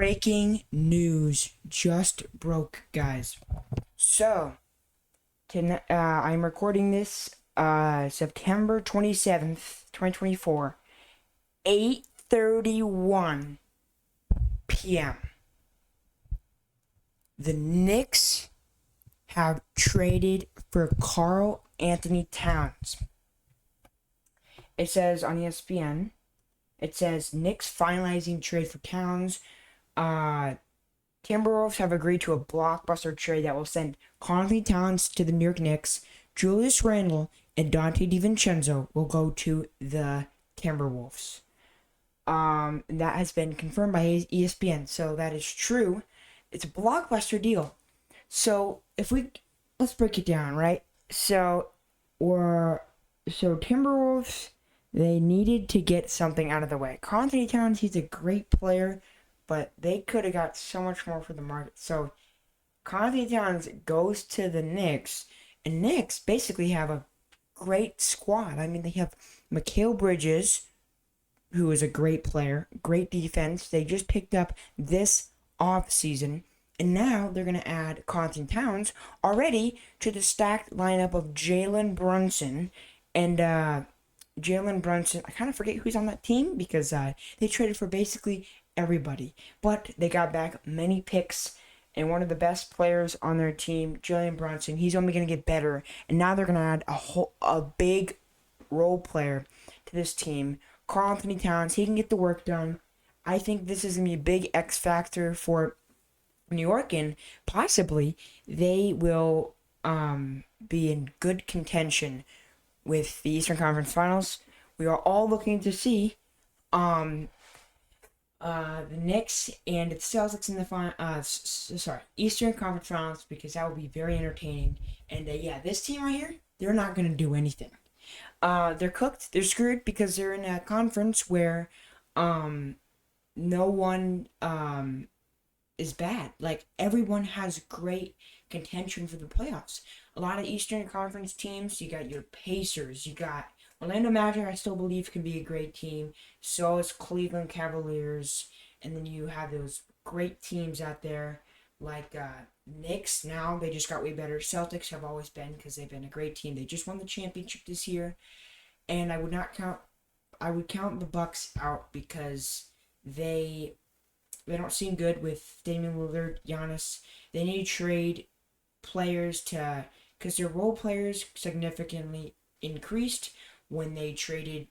Breaking news just broke, guys. So, I'm recording this September 27th, 2024, 8:31 p.m. The Knicks have traded for Karl-Anthony Towns. It says on ESPN, it says Knicks finalizing trade for Towns. Timberwolves have agreed to a blockbuster trade that will send Karl-Anthony Towns to the New York Knicks. Julius Randle and Dante DiVincenzo will go to the Timberwolves. That has been confirmed by ESPN, so that is true. It's a blockbuster deal. So let's break it down, right? So Timberwolves, they needed to get something out of the way. Karl-Anthony Towns, he's a great player, but they could have got so much more for the market. So Karl-Anthony Towns goes to the Knicks, and Knicks basically have a great squad. I mean, they have Mikal Bridges, who is a great player, great defense. They just picked up this offseason, and now they're going to add Karl-Anthony Towns already to the stacked lineup of Jalen Brunson. And Jalen Brunson, I kind of forget who's on that team because they traded for basically everybody. But they got back many picks, and one of the best players on their team, Jalen Brunson, he's only going to get better. And now they're going to add a big role player to this team. Karl-Anthony Towns, he can get the work done. I think this is going to be a big X factor for New York, and possibly they will be in good contention with the Eastern Conference Finals. We are all looking to see the Knicks and the Celtics in the Eastern Conference Finals, because that will be very entertaining. And this team right here, they're not going to do anything. They're cooked. They're screwed because they're in a conference where no one is bad. Like, everyone has great contention for the playoffs. A lot of Eastern Conference teams, you got your Pacers, you got Orlando Magic, I still believe can be a great team. So is Cleveland Cavaliers. And then you have those great teams out there like Knicks. Now they just got way better. Celtics have always been, because they've been a great team. They just won the championship this year. And I would count the Bucks out because they don't seem good with Damian Lillard, Giannis. They need to trade players because their role players significantly increased when they traded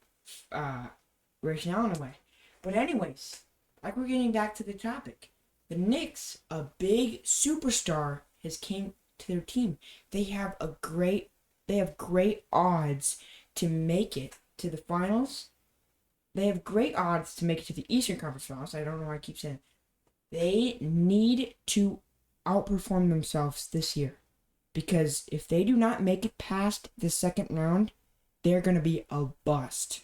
Grayson Allen away. But anyways, like, we're getting back to the topic. The Knicks, a big superstar has came to their team. They have great odds to make it to the finals. They have great odds to make it to the Eastern Conference Finals. I don't know why I keep saying it. They need to outperform themselves this year, because if they do not make it past the second round, they're going to be a bust.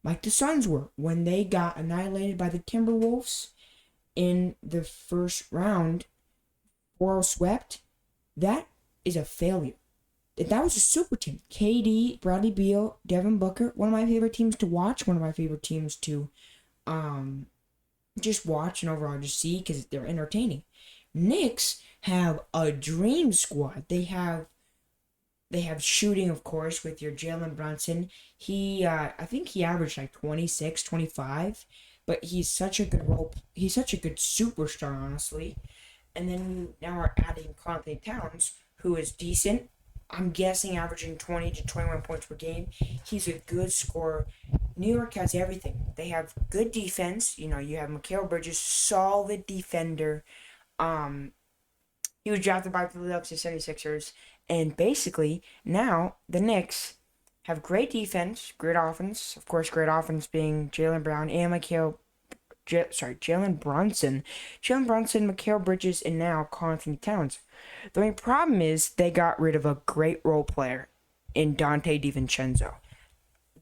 Like the Suns were when they got annihilated by the Timberwolves in the first round, 4-0 swept. That is a failure. That was a super team. KD, Bradley Beal, Devin Booker, one of my favorite teams to watch, one of my favorite teams to just watch and overall just see, because they're entertaining. Knicks have a dream squad. They have shooting, of course, with your Jalen Brunson. I think he averaged like 26, 25, but he's such a good superstar, honestly. And then you now are adding Karl-Anthony Towns, who is decent. I'm guessing averaging 20 to 21 points per game. He's a good scorer. New York has everything. They have good defense. You have Mikal Bridges, solid defender. He was drafted by the Philadelphia 76ers. And basically, now the Knicks have great defense, great offense. Of course, great offense being Jaylen Brown and Jalen Brunson. Jalen Brunson, Mikal Bridges, and now Karl-Anthony Towns. The only problem is they got rid of a great role player in Dante DiVincenzo.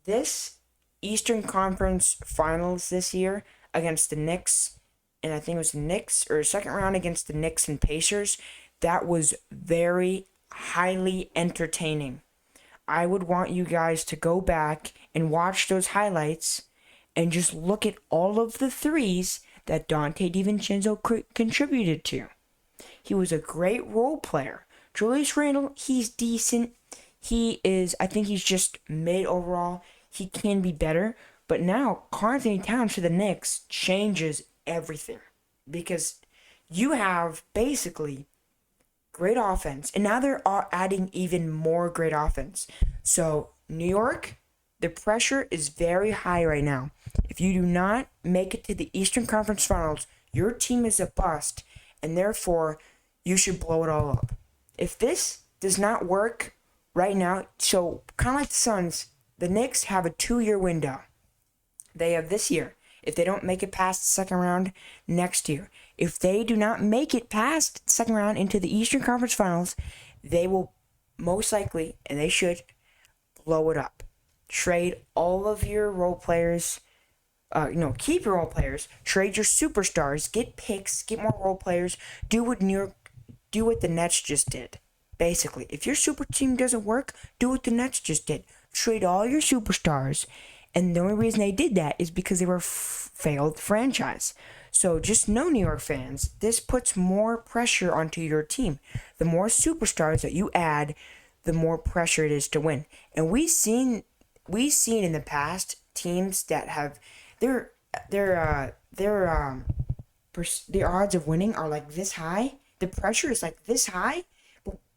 This Eastern Conference Finals this year against the Knicks, and I think it was the Knicks, or second round against the Knicks and Pacers, that was very highly entertaining. I would want you guys to go back and watch those highlights and just look at all of the threes that Dante DiVincenzo contributed to. He was a great role player. Julius Randle, he's decent. I think he's just mid overall. He can be better. But now, Karl-Anthony Towns for the Knicks changes everything. Because you have basically great offense. And now they're adding even more great offense. So, New York, the pressure is very high right now. If you do not make it to the Eastern Conference Finals, your team is a bust. And therefore, you should blow it all up. If this does not work right now, so kind of like the Suns, the Knicks have a 2-year window. They have this year. If they don't make it past the second round, next year. If they do not make it past the second round into the Eastern Conference Finals, they will most likely, and they should, blow it up. Trade all of your role players. Keep your role players. Trade your superstars. Get picks. Get more role players. Do what the Nets just did. Basically, if your super team doesn't work, do what the Nets just did. Trade all your superstars. And the only reason they did that is because they were a failed franchise. So just know, New York fans, this puts more pressure onto your team. The more superstars that you add, the more pressure it is to win. And we've seen in the past teams that have their odds of winning are like this high. The pressure is like this high,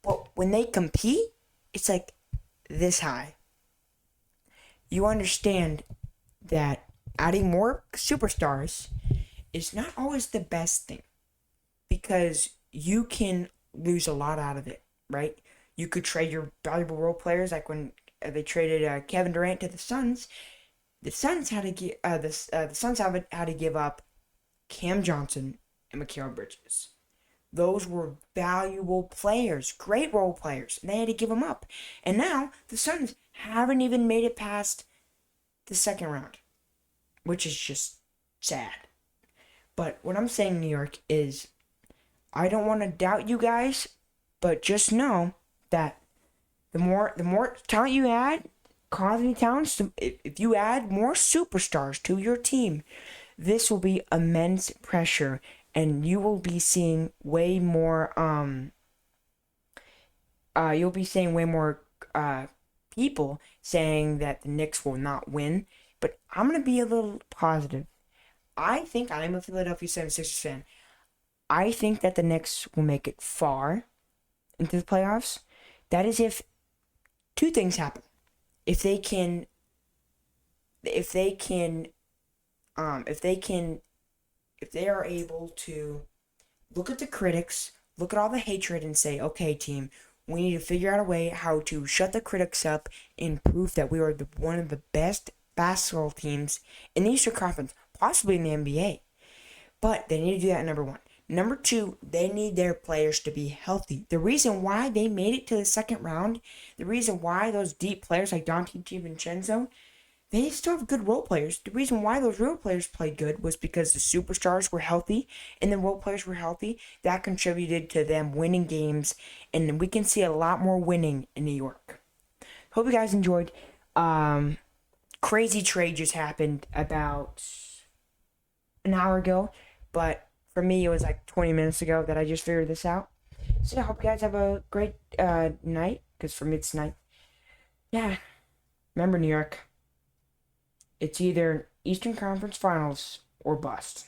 but when they compete, it's like this high. You understand that adding more superstars is not always the best thing, because you can lose a lot out of it, right? You could trade your valuable role players, like when they traded Kevin Durant to the Suns. The Suns had to give up Cam Johnson and Mikal Bridges. Those were valuable players, great role players, and they had to give them up. And now the Suns haven't even made it past the second round, which is just sad. But what I'm saying, New York, is I don't want to doubt you guys, but just know that the more talent you add, Karl-Anthony Towns, if you add more superstars to your team, this will be immense pressure, and you will be seeing way more people saying that the Knicks will not win. But I'm going to be a little positive. I think I'm a Philadelphia 76ers fan. I think that the Knicks will make it far into the playoffs. That is if two things happen. If they are able to look at the critics, look at all the hatred, and say, okay, team, we need to figure out a way how to shut the critics up and prove that we are one of the best basketball teams in the Eastern Conference, possibly in the NBA. But they need to do that, number one. Number two, they need their players to be healthy. The reason why they made it to the second round, the reason why those deep players like Dante DiVincenzo, they still have good role players. The reason why those role players played good was because the superstars were healthy and the role players were healthy. That contributed to them winning games, and we can see a lot more winning in New York. Hope you guys enjoyed. Crazy trade just happened about an hour ago, but for me it was like 20 minutes ago that I just figured this out. So I hope you guys have a great night, because for me it's night. Yeah, remember, New York, it's either Eastern Conference Finals or bust.